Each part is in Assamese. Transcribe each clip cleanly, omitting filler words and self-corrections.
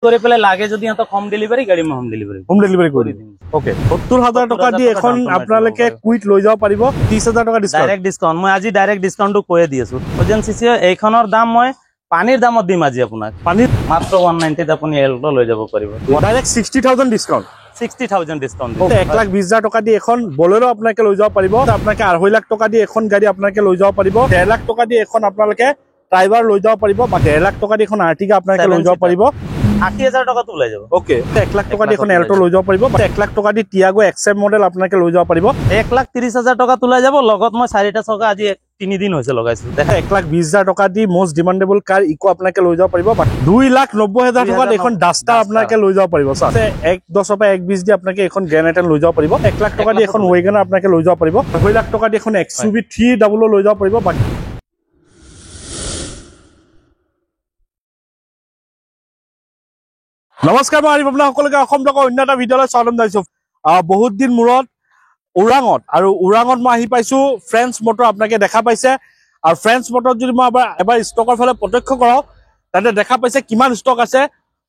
কৰে পেলে লাগে যদি এত কম ডেলিভাৰি গাড়ি হোম ডেলিভাৰি কৰি দিম ওকে 70000 টকা দি এখন আপোনালোকে কুইট লৈ যাব পাৰিব 30000 টকা ডিসকাউন্ট ডাইৰেক্ট ডিসকাউন্ট মই আজি ডাইৰেক্ট ডিসকাউন্টটো কৈয়ে দি আছো এজেন্সি এইখনৰ দাম মই পানীৰ দামত দিম আজি আপোনাক পানীৰ মাত্ৰ 190 ত আপুনি এলটো লৈ যাব পাৰিব ডাইরেক্ট 60000 ডিসকাউন্ট 60000 ডিসকাউন্ট 1,20,000 টকা দি এখন বলেৰো আপোনালোকে লৈ যাব পাৰিব আপোনালোকে 2.5 লাখ টকা দি এখন গাড়ী আপোনালোকে লৈ যাব পাৰিব 1.5 লাখ টকা দি এখন আপোনালোকে ড্ৰাইভাৰ লৈ যাব পাৰিব বা 1.5 লাখ টকা দি এখন আৰ্টিকা আপোনালোকে লৈ যাব পাৰিব 80000 টকা তো লৈ যাব ওকে 1 লাখ টকা দি এখন এল্টো লৈ যাব পাৰিব 1 লাখ টকা দি টিয়াগো এক্সএম মডেল আপোনালোকে লৈ যাব পাৰিব 1,30,000 টকা তো লৈ যাব লগত মই 4টা চকা আজি 3 দিন হৈছে লগাইছো দেখা 1,20,000 টকা the most demandable car Eeco আপোনালোকে লৈ যাব পাৰিব 2,90,000 টকা এখন ডাস্টাৰ আপোনালোকে লৈ যাব পাৰিব আছে 1.10 পৰা 1.20 দি আপোনালোকে এখন গ্ৰেনেটন লৈ যাব পাৰিব 1 লাখ টকা দি এখন ওয়েগনাৰ আপোনালোকে লৈ যাব পাৰিব 2 লাখ টকা দি এখন XUV 300 লৈ যাব পাৰিব নমস্কাৰ মই আৰিফ আপোনাক সকলোকে অসম ব্লগৰ অন্য এটা ভিডিঅ'লৈ স্বাগতম জনাইছো বহুত দিন মূৰত উৰাঙত মই আহি পাইছো ফ্ৰেন্স মটৰ আপোনাকে দেখা পাইছে আৰু ফ্ৰেন্স মটৰ যদি মই এবাৰ ষ্টকৰ ফালে প্ৰত্যক্ষ কৰাও তাতে দেখা পাইছে কিমান ষ্টক আছে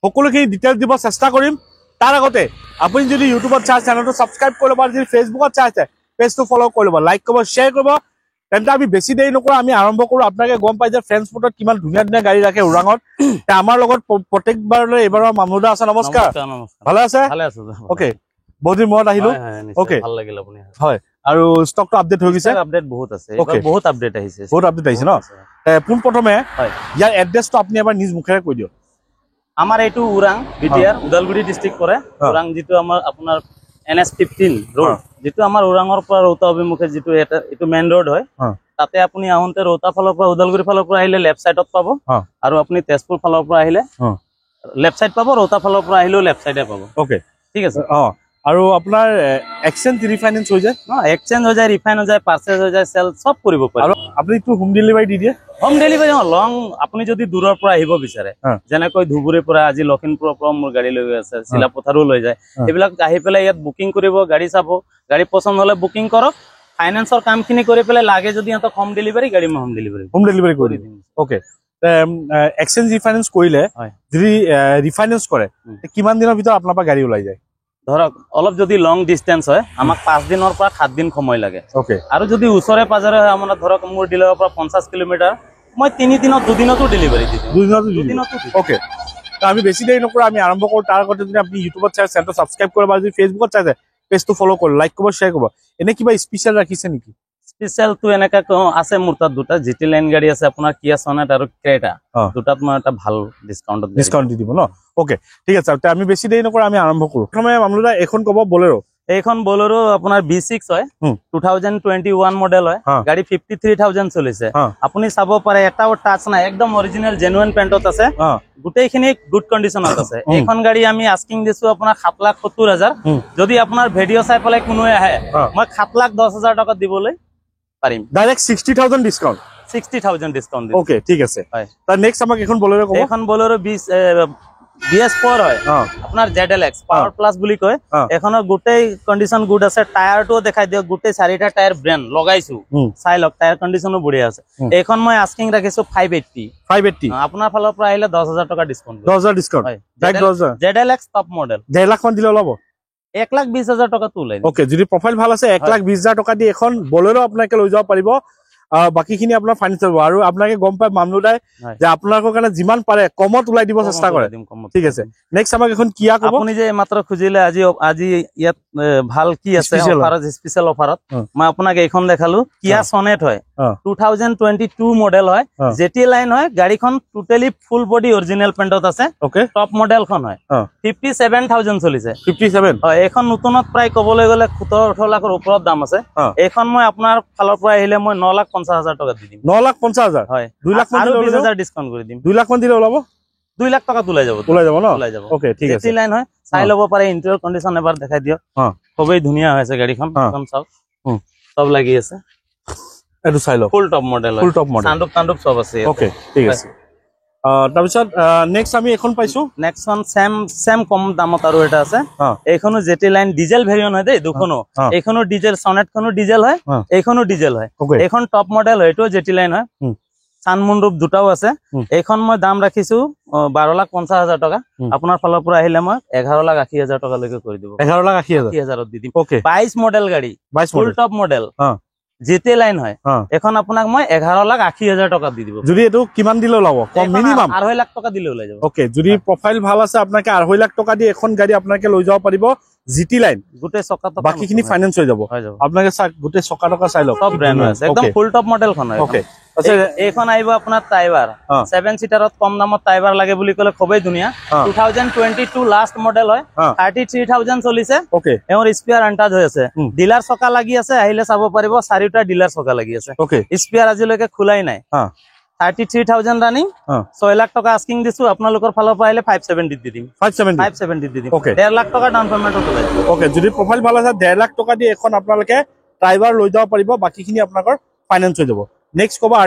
সকলোখিনি ডিটেইলছ দিব চেষ্টা কৰিম তাৰ আগতে আপুনি যদি ইউটিউবত চাই চেনেলটো সাবস্ক্ৰাইব কৰি ল'ব আৰু যদি ফেচবুকত চাইছে পেজটো ফলো কৰি ল'ব লাইক কৰিব শ্বেয়াৰ কৰিব তেন্তে আমি বেছি দেৰি নকৰো আমি আৰম্ভ কৰো আপোনাকে গম পাই যে ফ্ৰেন্স মটৰ কিমান ধুনীয়া ধুনীয়া গাড়ী ৰাখে উৰাঙত আমাৰ লগত প্ৰত্যেকবাৰলৈ এবাৰৰ মামুদা আছে নমস্কাৰ ভালে আছে ওকে বহুত দিন মূৰত আহিলো ওকে ভাল লাগিল আপুনি হয় আৰু ষ্টকটো আপডেট হৈ গৈছে আপডেট বহুত আছে এবাৰ বহুত আপডেট আহিছে ন পোন প্ৰথমে ইয়াৰ এড্ৰেছটো আপুনি এবাৰ নিজ মুখেৰে কৈ দিয়ক আমাৰ এইটো উৰাং বিটিআৰ উদালগুৰি ডিস্ট্ৰিক্ট পৰে উৰাং যেটো আমাৰ আপোনাৰ NS15 ৰোড যেটো আমাৰ উৰাঙৰ পৰা ৰৌতা অভিমুখে যেটো এটো মেইন ৰোড হয় তাতে আপুনি আহোঁতে ৰৌতা ফালৰ পৰা উদালগুৰি ফালৰ পৰা আহিলে লেফট সাইডত পাব আৰু আপুনি তেজপুৰ ফালৰ পৰা আহিলে লেফট সাইড পাব ৰৌতা ফালৰ পৰা আহিলেও লেফট সাইডে পাব ওকে ঠিক আছে আৰু আপোনাৰ এক্সচেঞ্জ ৰিফাইনেন্স হৈ যায় এক্সচেঞ্জ হৈ যায় ৰিফাইন হৈ যায় পাৰচেজ হৈ যায় সেল সব কৰিব পাৰে আৰু আপুনি তো হোম ডেলিভাৰী দি দিয়ে হোম ডেলিভাৰী লং আপুনি যদি দূৰৰ পৰা আহিব বিচাৰে যেনেকৈ ধুবুৰীৰ পৰা আজি লখিমপুৰৰ পৰা মোৰ গাড়ী লৈ আছে চিলাপথাৰো লৈ যায় এইবিলাক আহি পেলাই ইয়াত বুকিং কৰিব গাড়ী চাব গাড়ী পছন্দ হলে বুকিং কৰক ফাইনান্সৰ কামখিনি কৰি পেলাই লাগে যদি এত হোম ডেলিভাৰী গাড়ী হোম ডেলিভাৰী কৰি দিম ওকে এক্সচেঞ্জ ৰিফাইনেন্স কৰিলে যদি ৰিফাইনেন্স কৰে কিমান দিনৰ ভিতৰত আপোনাৰ পৰা গাড়ী ওলাই যায় ধৰক অলপ যদি লং ডিস্টেন্স হয় আমাক 5 দিনৰ পৰা 7 দিন সময় লাগে ওকে আৰু যদি ওচৰে পাজৰে হয় আমাৰ ধৰক মোৰ ডিলাৰৰ পৰা 50 কিলোমিটাৰ মই 3 দিনত 2 দিনতো ডেলিভাৰী দি দিম 2 দিনতো ওকে আমি বেছি দেৰি নকৰো আমি আৰম্ভ কৰো তাৰ আগতে যদি আপুনি ইউটিউবত চাই চেনেলটো সাবস্ক্ৰাইব কৰিব বা যদি ফেচবুকত চাই পেজটো ফলো কৰিব লাইক কৰিব শ্বেয়াৰ কৰিব এনে কিবা স্পেশাল ৰাখিছে নেকি স্পেশাল তো এনেকা আছে মোৰ তাত দুটা জিটি লাইন গাড়ী আছে আপোনাৰ কিয়া সনেট আৰু ক্ৰেটা দুটাত মই এটা ভাল ডিসকাউন্ট দি দিব ন ওকে ঠিক আছে আমি বেছি দেৰি নকৰো আমি আৰম্ভ কৰো প্ৰথমে মামলুদা এখন কব বলেৰো এইখন বলেৰো আপোনাৰ B6 হয় 2021 মডেল হয় গাড়ী 53000 চলিছে আপুনি চাব পাৰে এটাও টাচ নাই একদম অৰিজিনাল জেনুইন পেইন্টত আছে গোটেইখিনি গুড কন্ডিশনত আছে এইখন গাড়ী আমি আস্কিং দিছো আপোনাৰ 7,70,000 যদি আপোনাৰ ভিডিও চাই পেলাই কোনোৱে আহে মই 7,10,000 টকা দিবলৈ পাৰিম ডাইৰেক্ট 60,000 ডিসকাউন্ট 60,000 ডিসকাউন্ট ওকে ঠিক আছে তাৰ নেক্সট আমাক এখন বলেৰো কব এখন বলেৰো BS4 হয় আপোনাৰ ZLX পাৱাৰ প্লাস বুলি কয় এখনৰ গোটেই কন্ডিশন গুড আছে টায়াৰটো দেখাই দিও গোটেই 4টা টায়াৰ ব্ৰেন্ড লগাইছো চাই লক টায়াৰ কন্ডিশনো বঢ়িয়া আছে এখন মই আস্কিং ৰাখিছো 580 আপোনাৰ ফালৰ পৰা আহিলে 10,000 টকা discount 10,000 discount direct 10,000 ZLX top model 1.5 lakh মান দিলে ওলাব 1,20,000 টকা তো ওলাই ওকে যদি প্ৰফাইল ভাল আছে 1,20,000 টকা দি এখন বলেৰো আপোনাকে লৈ যাব পাৰিব বাকিখিনি আপোনাৰ ফাইনেন্স হ'ব আৰু আপোনাকে গম পায় মামলুদাই যে আপোনালোকৰ কাৰণে যিমান পাৰে কমত ওলাই দিব চেষ্টা কৰে ঠিক আছে নেক্সট আমাক এখন কিয়া কব আপুনি যে মাত্ৰ খুজিলে আজি ইয়াত ভাল কি আছে অফাৰত স্পেশাল অফাৰত মই আপোনাক এইখন দেখালো কিয়া সনেট হয় 2022 মডেল হয় জেটি লাইন হয় গাড়ীখন টোটালি ফুল বডি অৰিজিনাল পেইন্টত আছে ওকে টপ মডেলখন হয় 57,000 চলিছে 57 হয় এইখন নতুনত প্ৰায় কবলৈ গলে 17-18 লাখৰ ওপৰত দাম আছে এইখন মই আপোনাৰ ফালৰ পৰা আহিলে মই 9,50,000 টকা দি দিম 9,50,000 হয় 2 লাখ মান 20,000 ডিসকাউন্ট কৰি দিম 2 লাখ মান দিলে ওলাব 2 লাখ টকা তোলাই যাব ন ওকে ঠিক আছে লাইন হয় চাই লব পাৰে ইন্টেৰিয়ৰ কন্ডিশন এবাৰ দেখাই দিও খুবই ধুনীয়া হৈছে গাড়ীখন একদম সব লাগি আছে এটো চাই লও ফুল টপ মডেল সান্দুক সব আছে ওকে ঠিক আছে তাৰপিছত নেক্সট আমি এখন পাইছো নেক্সট ওয়ান সেম কম দামত আৰু এটা আছে এইখনো জেটি লাইন ডিজেল ভেৰিয়ন হয় দেই দুখনো এইখনো ডিজেল সনেট খনো ডিজেল হয় এইখনো ডিজেল হয় এইখন টপ মডেল হয় এটো জেটি লাইন হয় সানমুন ৰূপ দুটাও আছে এইখন মই দাম ৰাখিছো 12,50,000 টকা আপোনাৰ ফালৰ পৰা আহিলে মই 11,80,000 টকা লৈকে কৰি দিব 11,80,000 দি দিম 22 মডেল গাড়ী full top model GT line হয় এখন আপোনাক মই 11,80,000 টকা দি দিব যদি এটো কিমান দিলে ওলাব কম মিনিমাম 2.5 লাখ টকা দিলে ওলাই যাব ওকে যদি প্ৰফাইল ভাল আছে আপোনাকে 2.5 লাখ টকা দি এখন গাড়ী আপোনাকে লৈ যাব পাৰিব জিটি লাইন গোটে চকা টকা বাকিখিনি ফাইনান্স হৈ যাব আপোনাকে গোটে চকা টকা চাই লওক সব ব্র্যান্ড আছে একদম ফুল টপ মডেল খন হয় ওকে এইখন আহিব আপোনাৰ টাইবাৰ 7 সিটাৰত কম দামত টাইবাৰ লাগে বুলি ক'লে খুবেই ধুনীয়া 2022 লাষ্ট মডেল হয় 33,000 চলিছে ওকে এওৰ স্পেয়াৰ আনটাচ হৈ আছে ডিলাৰ চকা লাগি আছে আহিলে চাব পাৰিব চাৰিটা ডিলাৰ চকা লাগি আছে ওকে স্পেয়াৰ আজিলৈকে খোলাই নাই 33,000 ৰানিং 6 লাখ টকা আস্কিং দিছো আপোনালোকৰ ফালৰ পৰা আহিলে 570 দি দিম 570 দি দিম 1.5 লাখ টকা ডাউন পেমেন্টত ওলাই যাব ওকে যদি প্ৰফাইল ভাল আছে 1.5 লাখ টকা দি এখন আপোনালোকে টাইবাৰ লৈ যাব পাৰিব বাকিখিনি আপোনালোকৰ ফাইনান্স হৈ যাব নেক্সট কবা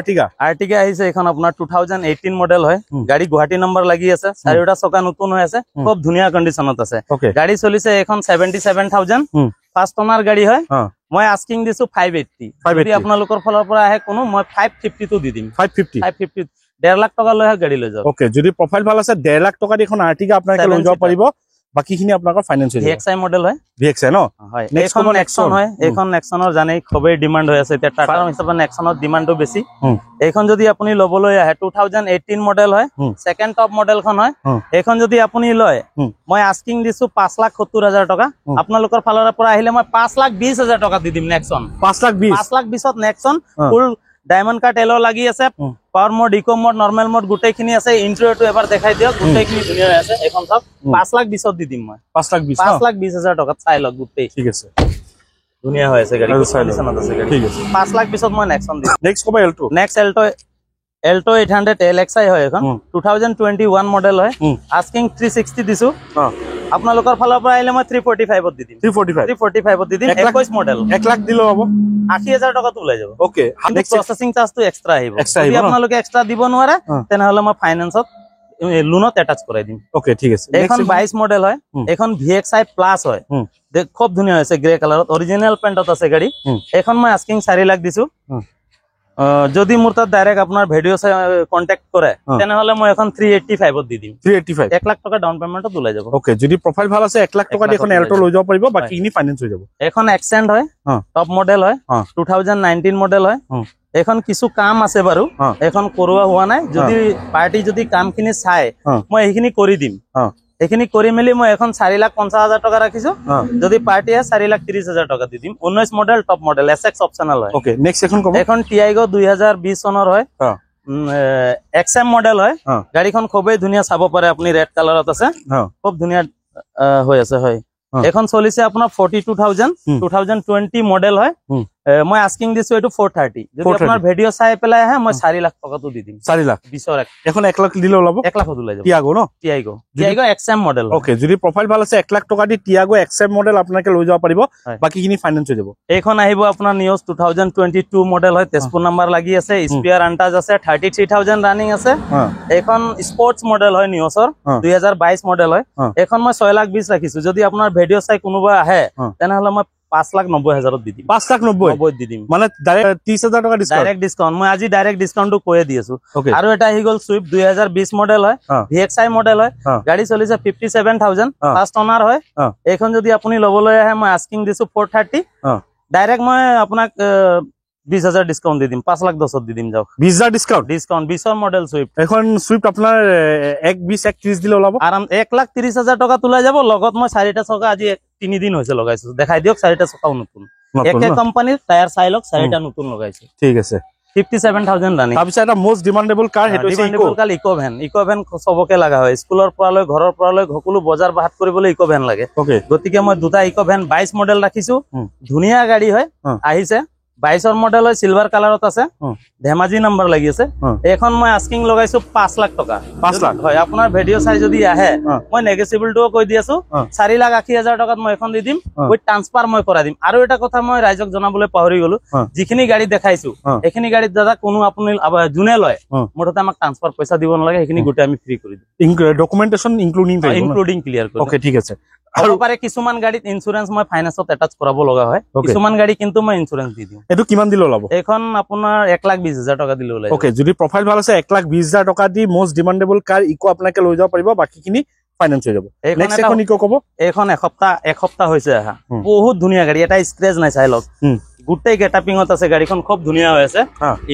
আৰ্টিকা আহিছে এখন আপোনাৰ 2018 মডেল হয় গাড়ী গুৱাহাটী নম্বৰ লাগি আছে চাৰিটা চকা নতুন হৈ আছে খুব ধুনীয়া কন্ডিশনত আছে গাড়ী চলিছে এখন 77,000 ফাৰ্ষ্ট ওনাৰ গাড়ী হয় মই আস্কিং দিছো 580 যদি আপোনালোকৰ ফালৰ পৰা আহে কোনো মই 552 দি দিম 550 1.5 লাখ টকা লৈ গাড়ী লৈ যাওক ওকে যদি প্ৰফাইল ভাল আছে 1.5 লাখ টকা দি এখন আৰ্টিকা আপোনালোকে লৈ যাব পাৰিব বাকিখিনি আপোনালোকৰ ফাইনান্স হৈ যাব ভিএক্সআই মডেল হয় ভিএক্সআই ন হয় এইখন নেক্সন হয় এইখন নেক্সনৰ জানেই খুবেই ডিমান্ড হৈ আছে এতিয়া টাটাৰ হিচাপে নেক্সনৰ ডিমান্ডটো বেছি এইখন যদি আপুনি লবলৈ আহে 2018 মডেল হয় সেকেন্ড টপ মডেল খন হয় এইখন যদি আপুনি লয় মই আস্কিং দিছো 5,70,000 টকা আপোনালোকৰ ফালৰ পৰা আহিলে মই 5,20,000 টকা দি দিম Nexon 5,20,000 Nexon full diamond cut alloy লাগি আছে power mode eco mode normal mode গুটেখিনি আছে ইন্টেরিয়রটো এবাৰ দেখাই দিয়ক গুটেখিনি ধুনীয়া আছে এখন সব 5,20,000 দি দিম মই 5,20,000 টকা চাই লওক গুটে ঠিক আছে ধুনীয়া হৈ আছে গাড়ী কন্ডিশনত আছে গাড়ী ঠিক আছে 5,20,000 মই নেক্সন দিম নেক্সট কবা নেক্সট এল্টো 800 LXI হয় এখন 2021 মডেল হয় আস্কিং 360 দিছো আপোনালোকৰ ফালৰ পৰা আহিলে মই 345 দি দিম 345 দি দিম 21 মডেল 1 লাখ দিলো হ'ব 80,000 টকা তো ওলাই যাব ওকে নেক্সট প্ৰসেসিং চাৰ্জ তো এক্সট্ৰা আহিব যদি আপোনালোকে এক্সট্ৰা দিব নোৱাৰে তেনেহলে মই ফাইনান্সত লোনত এটাচ কৰাই দিম ওকে ঠিক আছে এখন 22 মডেল হয় এখন VXI প্লাস হয় খুব ধুনীয়া হৈছে গ্ৰে কালাৰত অৰিজিনাল পেইণ্টত আছে গাড়ী এখন মই আস্কিং 4 লাখ দিছো যদি মোৰ তাত ডাইৰেক্ট আপোনাৰ ভিডিও চাই কন্টাক্ট কৰে তেনেহলে মই এখন 385 দি দিম 385 1 লাখ টকা ডাউন পেমেন্টত ওলাই যাব ওকে যদি প্ৰফাইল ভাল আছে 1 লাখ টকা দি এখন এল্টো লৈ যাব পাৰিব বাকিখিনি ফাইনান্স হৈ যাব এখন এক্সেন্ট হয় টপ মডেল হয় 2019 মডেল হয় এখন কিছু কাম আছে বাৰু এখন কৰোৱা হোৱা নাই যদি পাৰ্টি যদি কামখিনি চাই মই এইখিনি কৰি দিম এইখিনি কৰি মেলি মই এখন 4,50,000 টকা ৰাখিছো যদি পাৰ্টি আছে 4,30,000 টকা দি দিম 19 মডেল টপ মডেল SX অপচনাল হয় ওকে নেক্সট এখন কব এখন টিআইগো 2020 চনৰ হয় XM মডেল হয় গাড়ীখন খুবেই ধুনীয়া চাব পাৰে আপুনি ৰেড কালাৰত আছে খুব ধুনীয়া হৈ আছে হয় এখন চলিছে আপোনাৰ 42,000 2020 মডেল হয় মই আস্কিং দিছো এটো 430 যদি আপোনাৰ ভিডিও চাই পেলাই আহে মই 4 লাখ টকা তো দি দিম 4 লাখ 20 এখন 1 লাখ দিলে ওলাব 1 লাখ ওলাই যাব টিয়াগো ন টিয়াগো XM মডেল ওকে যদি প্ৰফাইল ভাল আছে 1 লাখ টকা দি টিয়াগো XM মডেল আপোনাকে লৈ যাব পাৰিব বাকিখিনি ফাইনান্স হৈ যাব এইখন আহিব আপোনাৰ নিউজ 2022 মডেল হয় তেজপুৰ নাম্বাৰ লাগি আছে স্পেয়াৰ আনটাজ আছে 33,000 ৰানিং আছে এইখন স্পৰ্টছ মডেল হয় নিউজৰ 2022 মডেল হয় এইখন মই 6,20,000 ৰাখিছো যদি আপোনাৰ ভিডিও চাই কোনোবা আহে তেনেহলে মই 5,90,000 দি দিম 5,90,000 দি দিম মানে ডাইৰেক্ট 30,000 টকা ডিসকাউন্ট ডাইৰেক্ট ডিসকাউন্ট মই আজি ডাইৰেক্ট ডিসকাউন্টটো কৈ দি আছো আৰু এটা আহি গল সুইফট 2020 মডেল হয় VXI মডেল হয় গাড়ী চলিছে 57,000 ফাৰ্ষ্ট ওনাৰ হয় এইখন যদি আপুনি লবলৈ আহে মই আস্কিং দিছো 430 ডাইৰেক্ট মই আপোনাক 20,000 ডিসকাউন্ট দি দিম 5,10,000 দি দিম যাওক 20,000 ডিসকাউন্ট 20 মডেল সুইফট এখন সুইফট আপোনাৰ 1,20,1,30 দিলে ওলাব আৰাম 1,30,000 টকা তোলা যাব লগত মই 4টা চকা আজি 3 দিন হৈছে লগাইছো দেখাই দিয়ক 4টা চকাও নতুন একে কোম্পানীৰ টায়াৰ চাই লওক 4টা নতুন লগাইছো ঠিক আছে 57,000 ৰানিং তাৰপিছত এটা মোস্ট ডিমান্ডেবল কাৰ হেটো হৈছে ইকো ভ্যান সবকে লাগা হয় স্কুলৰ পৰা লৈ ঘৰৰ পৰা লৈ সকলো বজাৰ বাহাত কৰিবলৈ ইকো ভ্যান লাগে গতিকে মই দুটা ইকো ভ্যান 22 মডেল ৰাখিছো ধুনীয়া গাড়ী হয় আহিছে 22 মডেল হয় সিলভাৰ কালাৰত আছে ধেমাজি নম্বৰ লাগি আছে এখন মই আস্কিং লগাইছো 5 লাখ টকা 5 লাখ হয় আপোনাৰ ভিডিও চাই যদি আহে মই নেগেটিবলটো কৈ দি আছো 4,80,000 টকাত মই এখন দি দিম উইথ ট্ৰান্সফাৰ মই কৰাই দিম আৰু এটা কথা মই ৰাইজক জনাবলৈ পাহৰি গলো যিখিনি গাড়ী দেখাইছো এইখিনি গাড়ীত দাদা কোনো আপুনি জুনে লয় মোৰতে আমাক ট্ৰান্সফাৰ পইচা দিব নালাগে এইখিনি গোটে আমি ফ্ৰী কৰি দিম ডকুমেন্টেশন ইনক্লুডিং ক্লিয়াৰ কৰি ওকে ঠিক আছে আৰু পাৰে কিছুমান গাড়ীত ইন্সুৰেন্স মই ফাইনান্সত এটাচ কৰাব লগা হয় কিছুমান গাড়ী কিন্তু মই ইন্সুৰেন্স দি দিম এইটো কিমান দিলে ওলাব এখন আপোনাৰ 1,20,000 টকা দিলে ওলাই ওকে যদি প্ৰফাইল ভাল আছে 1,20,000 টকা the most demandable car Eeco আপোনাকে লৈ যাব পাৰিব বাকিখিনি ফাইনান্স হৈ যাব নেক্সট এখন ইকো কব এখন এসপ্তাহ হৈছে আহা বহুত ধুনীয়া গাড়ী এটা স্ক্ৰেচ নাই চাই লওক গোটেই গেটাপিঙত আছে গাড়ীখন খুব ধুনীয়া হৈ আছে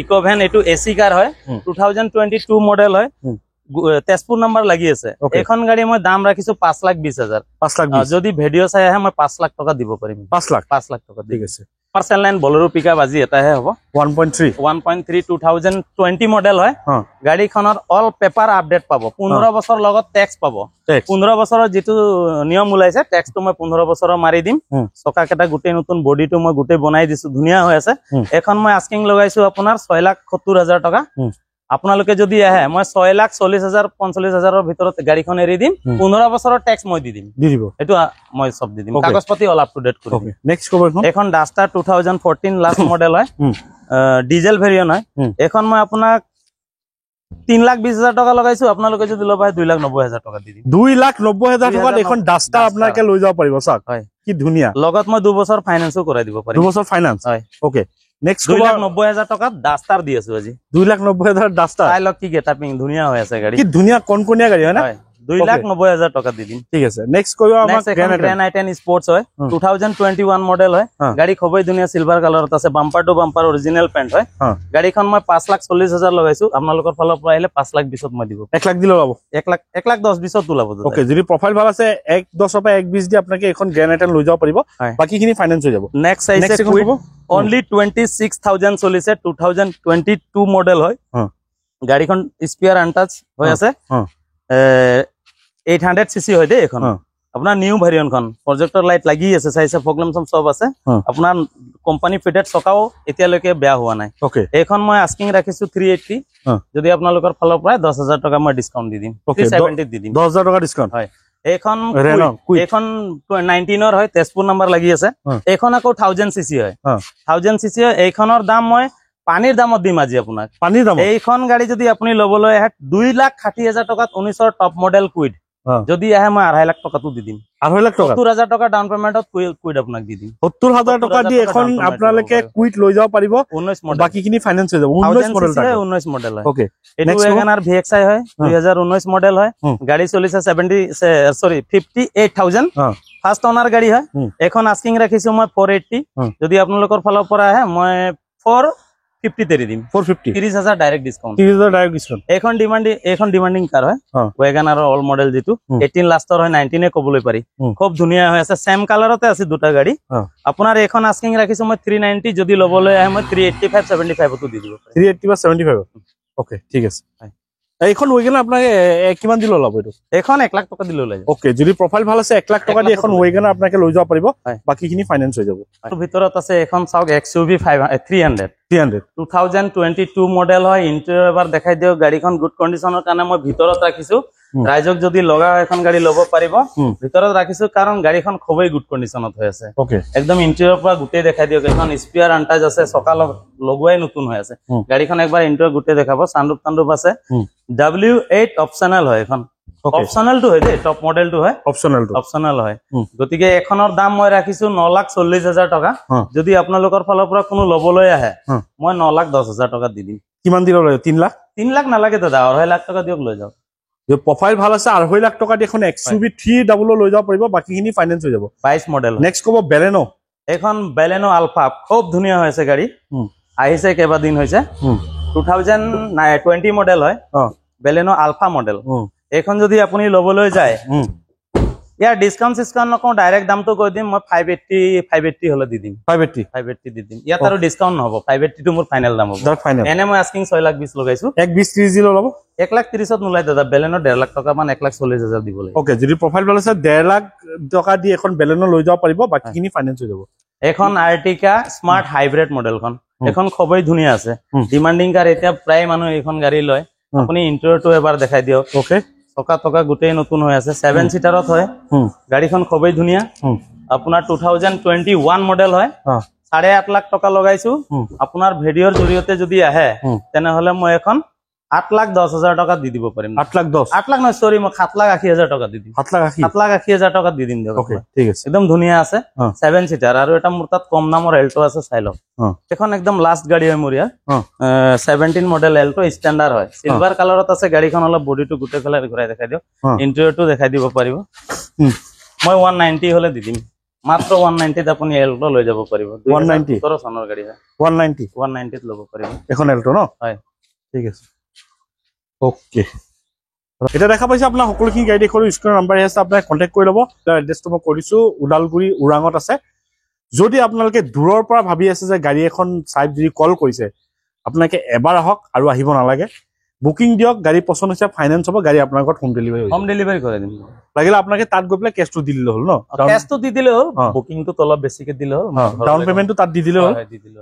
ইকো ভ্যান এটো এসি কাৰ হয় 2022 মডেল হয় তেজপুৰ নাম্বাৰ লাগি আছে এখন গাড়ী মই দাম ৰাখিছো 5,20,000 যদি ভিডিও চাই আহে মই 5 লাখ টকা দিব পাৰিম 5 লাখ টকা ঠিক আছে পাৰ্সেল লাইন বলেৰো পিকআপ আজি এটাহে হ'ব 1.3 2020 মডেল হয় গাড়ীখনৰ অল পেপাৰ আপডেট পাব 15 বছৰ লগত ট্যাক্স পাব 15 বছৰৰ যেটো নিয়ম ওলাইছে ট্যাক্সটো মই 15 বছৰৰ মাৰি দিম চকা কেটা গুটেই নতুন বডিটো মই গুটেই বনাই দিছো ধুনীয়া হৈ আছে এখন মই আস্কিং লগাইছো আপোনাৰ 6,70,000 টকা আপোনালোকে যদি আহে মই 6,40,000 45,000 ৰ ভিতৰত গাড়ীখন এৰি দিম 15 বছৰৰ ট্যাক্স মই দি দিম এটো মই সব দি দিম কাগজ পাতি অল আপ টু ডেট কৰিম নেক্সট কভাৰ এখন ডাস্টাৰ 2014 লাষ্ট মডেল হয় ডিজেল ভেৰিয়েন্ট হয় এখন মই আপোনাক 3,20,000 টকা লগাইছো আপোনালোকে যদি লবাই 2,90,000 টকা দি দিম 2,90,000 টকাত এখন ডাস্টাৰ আপোনাকে লৈ যাব পাৰিব সক কি ধুনীয়া লগত মই 2 বছৰ ফাইনান্সও কৰাই দিব পাৰিম 2 বছৰ ফাইনান্স হয় ওকে নেক্সট 2,90,000 টকা ডাস্টাৰ দি আছো আজি 2,90,000 ডাস্টাৰ চাই লওক কি গেটাপিং ধুনীয়া হৈ আছে গাড়ী কি ধুনীয়া কোনকোনীয়া গাড়ী হয় না 2,90,000 টকা দি দিম ঠিক আছে নেক্সট কইও আমাক গ্ৰেন্ড আইটেন স্পোৰ্টস হয় 2021 মডেল হয় গাড়ী খুবই ধুনীয়া সিলভাৰ কালাৰত আছে bumper to bumper original paint হয় গাড়ীখন মই 5,40,000 লগাইছো আপোনালোকৰ ফালৰ পৰা আহিলে 5,20,000 মই দিব 1 লাখ দিলে ওলাব 1,10,20,000 ওলাব ওকে যদি প্ৰফাইল ভাল আছে 1,10 পৰা 1,20 দি আপোনাকে এখন গ্ৰেন্ড আইটেন লৈ যাব পাৰিব বাকিখিনি ফাইনান্স হৈ যাব নেক্সট আইছে কুইড only 26,000 চলিছে 2022 মডেল হয় গাড়ীখন স্পিয়াৰ আনটাচ হৈ আছে 800 সিসি হয় দে এখন আপোনাৰ নিউ ভেৰিয়েন্ট খন প্ৰজেক্টৰ লাইট লাগি আছে চাইছে প্ৰবলেম সব আছে আপোনাৰ কোম্পানী ফিটেড চকাও এতিয়ালৈকে বেয়া হোৱা নাই ওকে এখন মই আস্কিং ৰাখিছো 380 যদি আপোনালোকৰ ফালৰ পৰা 10,000 টকা মই ডিসকাউন্ট দি দিম 370 দি দিম 10,000 টকা ডিসকাউন্ট হয় এখন 19 ৰ হয় তেজপুৰ নাম্বাৰ লাগি আছে এখন আকৌ 1000 সিসি হয় 1000 সিসি এইখনৰ দাম মই পানীৰ দামত দিম আজি আপোনাক পানীৰ দাম এইখন গাড়ী যদি আপুনি লবলৈ আহে 2,60,000 টকাত 19 ৰ টপ মডেল কুইড যদি আহে মই 2.5 লাখ টকাটো দি দিম 2.5 লাখ টকা 70,000 টকা ডাউন পেমেন্টত কুইড আপোনাক দি দিম 70,000 টকা দি এখন আপোনালোকে কুইড লৈ যাব পাৰিব 19 মডেল বাকিখিনি ফাইনান্স হৈ যাব 19 মডেল হয় ওকে এটো WagonR VXI হয় 2019 মডেল হয় গাড়ী চলিছে 58,000 ফার্স্ট ওনার গাড়ী হয় এখন আস্কিং ৰাখিছো মই 480 যদি আপোনালোকৰ ফালৰ পৰা আহে মই 450 তেৰি দিম 450 30,000 ডাইৰেক্ট ডিসকাউন্ট 30,000 ডাইৰেক্ট ডিসকাউন্ট এখন ডিমান্ডিং কাৰ হয় WagonR অল মডেল যেটো 18 লাষ্টৰ হয় 19 এ কবলৈ পাৰি খুব ধুনীয়া হৈ আছে সেম কালাৰতে আছে দুটা গাড়ী আপোনাৰ এখন আস্কিং ৰাখিছো মই 390 যদি লবলৈ আহে মই 385 75 তো দি দিব 380 বা 75 ওকে ঠিক আছে এইখন WagonR আপোনাকে কিমান দিলে ওলাব এটো এখন 1 লাখ টকা দিলে ওলাই যাব ওকে যদি প্ৰফাইল ভাল আছে 1 লাখ টকা দি এখন WagonR আপোনাকে লৈ যাব পাৰিব বাকিখিনি ফাইনান্স হৈ যাব তো ভিতৰত আছে এখন চাওক XUV 300 2022 মডেল হয় ইন্টেৰিয়ৰ এবাৰ দেখাই দিও গাড়ীখন গুড কন্ডিশনৰ কাৰণে মই ভিতৰত ৰাখিছো ৰাইজক যদি লগা এখন গাড়ী ল'ব পাৰিব ভিতৰত ৰাখিছো কাৰণ গাড়ীখন খুবই গুড কন্ডিশনত হৈ আছে ওকে একদম ইন্টেৰিয়ৰ পৰা গুটেই দেখাই দিও এখন স্পিয়াৰ আনটাচ আছে চকা লগোৱাই নতুন হৈ আছে গাড়ীখন একবাৰ ইন্টেৰিয়ৰ গুটেই দেখাব সানৰুফ আছে W8 অপশনাল হয় এখন অপশনাল টু হয় দে টপ মডেল টু হয় অপশনাল হয় গতিকে এখনৰ দাম মই ৰাখিছো 9,40,000 টকা যদি আপোনালোকৰ ফালৰ পৰা কোনো লবলৈ আহে মই 9,10,000 টকা দি দিম কিমান দিলে 3 লাখ নালাগে দাদা 2.5 লাখ টকা দিয়ক লৈ যাওক যে প্ৰফাইল ভাল আছে 2.5 লাখ টকা দি এখন XUV 300 লৈ যাব পাৰিব বাকিখিনি ফাইনান্স হৈ যাব 22 মডেল নেক্সট কব বেলেনো এখন বেলেনো আলফা খুব ধুনীয়া হৈ আছে গাড়ী আহিছে কেবা দিন হৈছে 2020 মডেল হয় বেলেনো আলফা মডেল এখন যদি আপুনি লবলৈ যায় ইয়াৰ ডিসকাউন্ট নকওঁ ডাইৰেক্ট দামটো কৈ দিম মই 580 হলে দি দিম 580 দি দিম ইয়াত আৰু ডিসকাউন্ট নহব 580 টো মোৰ ফাইনাল দাম হ'ব এনে মই আস্কিং 6,20,000 লগাইছো 1,20,30 লব 1,30,000 নোলাই দাদা বেলেনো 1.5 লাখ টকা মান 1,40,000 দিব লাগিব ওকে যদি প্ৰফাইল ভাল আছে 1.5 লাখ টকা দি এখন বেলেনো লৈ যাব পাৰিব বাকিখিনি ফাইনান্স হৈ যাব এখন আৰ্টিকা স্মাৰ্ট হাইব্ৰিড মডেলখন এখন খুবই ধুনীয়া আছে ডিমান্ডিং কাৰ এতিয়া প্ৰায় মানুহ এইখন গাড়ী লয় আপুনি ইন্টেৰিয়ৰটো এবাৰ দেখাই দিয়ক ওকে চকা টকা গুটেই নতুন হৈ আছে 7 সিটাৰত হয় গাড়ীখন খুবই ধুনীয়া আপোনাৰ 2021 মডেল হয় 8.5 লাখ টকা লগাইছো আপোনাৰ ভিডিওৰ জৰিয়তে যদি আহে তেনে হলে মই এখন 8,10,000 টাকা দি দিব পাৰিম 8,10,000 8 লাখ নহয় সরি মই 7,80,000 টাকা দি দিম 7,80,000 7,80,000 টাকা দি দিম দিয়ক ওকে ঠিক আছে একদম ধুনিয়া আছে 7 সিটাৰ আৰু এটা মোৰ তাত কম দামৰ এল্টো আছে চাই লওক এখন একদম লাষ্ট গাড়ী হয় মোৰ ইয়াৰ 17 মডেল এল্টো ষ্টেণ্ডাৰ্ড হয় সিলভাৰ কালাৰত আছে গাড়ীখন অলপ বডিটো গুটে ফেলাই ঘূৰাই দেখাই দিও ইন্টেৰিয়ৰটো দেখাই দিব পাৰিব মই 190 হলে দি দিম মাত্ৰ 190 ত আপুনি এল্টো লৈ যাব পাৰিব 190 17 চনৰ গাড়ী হয় 190 ত ল'ব পাৰিব এখন এল্টো ন হয় ঠিক আছে ওকে এটা দেখা পাইছে আপোনাৰ সকলোখিনি গাড়ী দেখুৱালো স্ক্ৰিনৰ নাম্বাৰ আছে আপোনাক কন্টেক্ট কৰি ল'ব তাৰ এড্ৰেছটো মই কৰিছো উদালগুৰি ওৰাঙত আছে যদি আপোনালোকে দূৰৰ পৰা ভাবি আছে যে গাড়ী এখন চাই যদি কল কৰিছে আপোনালোকে এবাৰ আহক আৰু আহিব নালাগে বুকিং দিয়ক গাড়ী পছন্দ হৈছে ফাইনেন্স হ'ব গাড়ী আপোনাৰ ঘৰত হোম ডেলিভাৰী কৰি দিম লাগিলে আপোনালোকে তাত গৈ পেলাই কেছটো দি দিলে হ'ল ন কেছটো দি দিলে হ'ল বুকিংটো অলপ বেছিকে দিলে হ'ল ডাউন পেমেন্টটো তাত দি দিলে হ'ল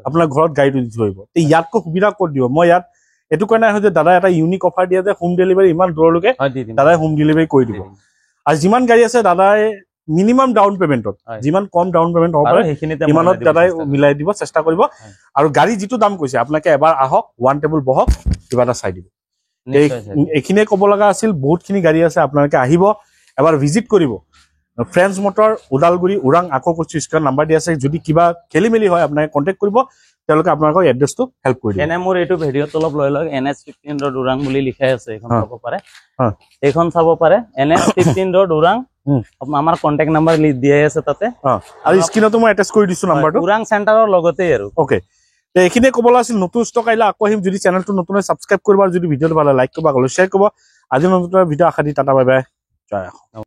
আপোনাৰ ঘৰত গাড়ীটো দি থৈ আহিব ইয়াতকৈ সুবিধা ক'ত দিব মই ইয়াত এটো কাৰণে হয় যে দাদা এটা ইউনিক অফাৰ দিয়া যে হোম ডেলিভাৰী ইমান দূৰলৈকে দাদাই হোম ডেলিভাৰী কৰি দিব আৰু যিমান গাড়ী আছে দাদাই মিনিমাম ডাউন পেমেন্টত যিমান কম ডাউন পেমেন্ট হ'ব পাৰে ইমানত দাদাই মিলাই দিব চেষ্টা কৰিব আৰু গাড়ী যিটো দাম কৈছে আপোনালোকে এবাৰ আহক ওৱান টেবুল বহক কিবা এটা চাই দিব এইখিনিয়ে ক'ব লগা আছিল বহুতখিনি গাড়ী আছে আপোনালোকে আহিব এবাৰ ভিজিট কৰিব ফ্ৰেন্স মটৰ উদালগুৰি ওৰাং আকৌ কৈছো স্ক্ৰিনৰ নাম্বাৰ দিয়া আছে যদি কিবা খেলি মেলি হয় আপোনালোকে কন্টেক্ট কৰিব তেওঁলোকে আপোনালোকৰ এড্ৰেছটো হেল্প কৰি দিব এনে মোৰ এইটো ভিডিঅ'ত অলপ লৈ লওক NS15 ৰোড ওৰাং বুলি লিখাই আছে এখন চাব পাৰে এইখন চাব পাৰে NS15 ৰোড ওৰাং আমাৰ কন্টেক্ট নাম্বাৰ দিয়া আছে তাতে আৰু স্ক্ৰিনতো মই এটাচ কৰি দিছো নাম্বাৰটো ওৰাং চেণ্টাৰৰ লগতে আৰু ওকে এইখিনিয়ে ক'বলৈ আছিল নতুন ষ্টক আহিলে আকৌ আহিম যদি চেনেলটো নতুন ছাবস্ক্ৰাইব কৰিব আৰু যদি ভিডিঅ'টো ভাল লাইক কৰিব আৰু শ্বেয়াৰ কৰিব আজি নতুন ভিডিঅ' আশা দি টাটা বাই বাই জয়